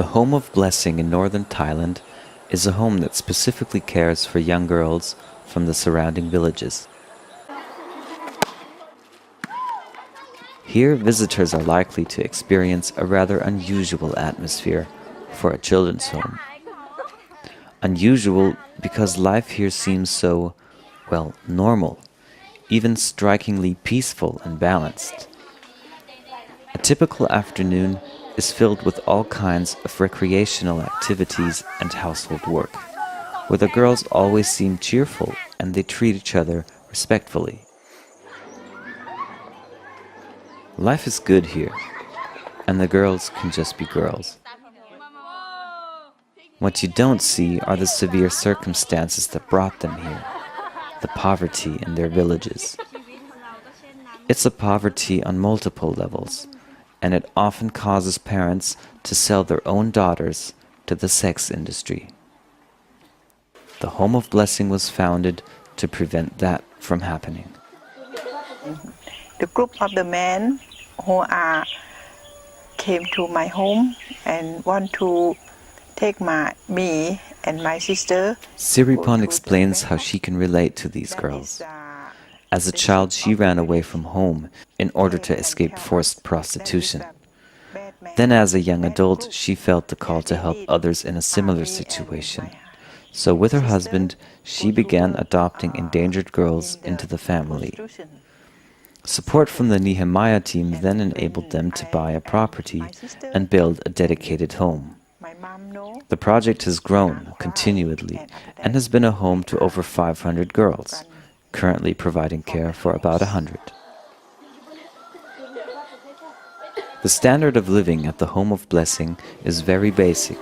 The Home of Blessing in northern Thailand is a home that specifically cares for young girls from the surrounding villages. Here, visitors are likely to experience a rather unusual atmosphere for a children's home. Unusual because life here seems so, well, normal, even strikingly peaceful and balanced. A typical afternoon is filled with all kinds of recreational activities and household work, where the girls always seem cheerful and they treat each other respectfully. Life is good here, and the girls can just be girls. What you don't see are the severe circumstances that brought them here, the poverty in their villages. It's a poverty on multiple levels, and it often causes parents to sell their own daughters to the sex industry. The Home of Blessing was founded to prevent that from happening. The group of the men who came to my home and want to take me and my sister. Siripon explains how she can relate to these girls. As a child, she ran away from home in order to escape forced prostitution. Then as a young adult, she felt the call to help others in a similar situation. So with her husband, she began adopting endangered girls into the family. Support from the Nehemia team then enabled them to buy a property and build a dedicated home. The project has grown continually and has been a home to over 500 girls, currently providing care for about 100. The standard of living at the Home of Blessing is very basic,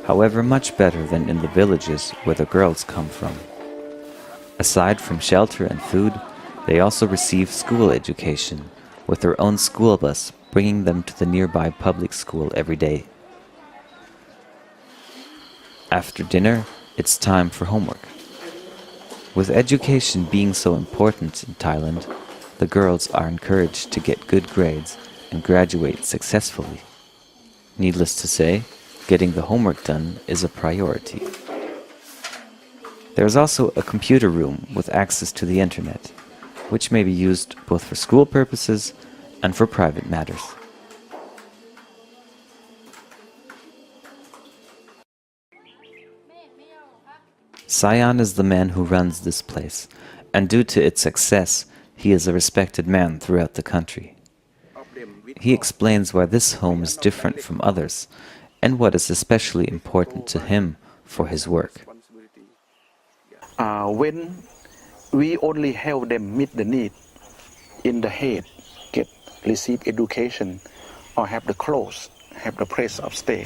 however much better than in the villages where the girls come from. Aside from shelter and food, they also receive school education, with their own school bus bringing them to the nearby public school every day. After dinner, it's time for homework. With education being so important in Thailand, the girls are encouraged to get good grades and graduate successfully. Needless to say, getting the homework done is a priority. There is also a computer room with access to the internet, which may be used both for school purposes and for private matters. Sayan is the man who runs this place, and due to its success, he is a respected man throughout the country. He explains why this home is different from others, and what is especially important to him for his work. When we only help them meet the need in the head, receive education, or have the clothes, have the place of stay,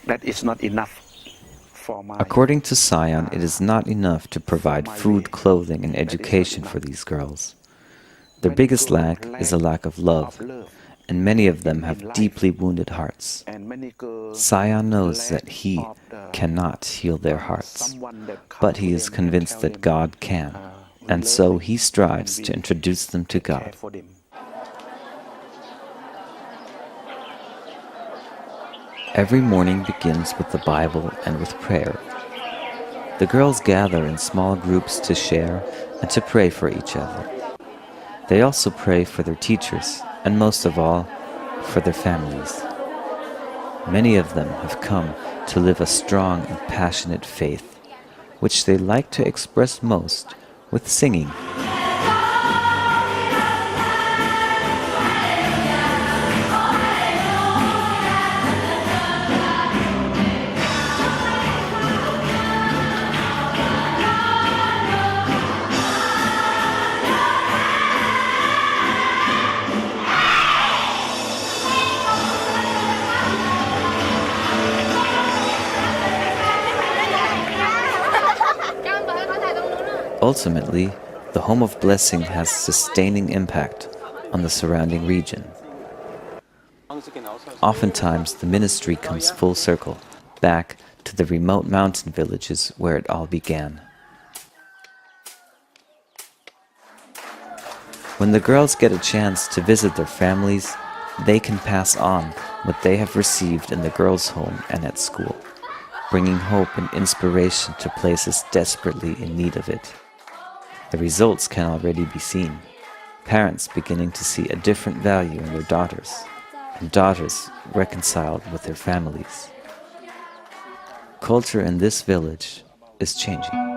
that is not enough. According to Sayan, it is not enough to provide food, clothing, and education for these girls. Their biggest lack is a lack of love, and many of them have deeply wounded hearts. Sayan knows that he cannot heal their hearts, but he is convinced that God can, and so he strives to introduce them to God. Every morning begins with the Bible and with prayer. The girls gather in small groups to share and to pray for each other. They also pray for their teachers, and most of all, for their families. Many of them have come to live a strong and passionate faith, which they like to express most with singing. Ultimately, the Home of Blessing has sustaining impact on the surrounding region. Oftentimes, the ministry comes full circle, back to the remote mountain villages where it all began. When the girls get a chance to visit their families, they can pass on what they have received in the girls' home and at school, bringing hope and inspiration to places desperately in need of it. The results can already be seen. Parents beginning to see a different value in their daughters, and daughters reconciled with their families. Culture in this village is changing.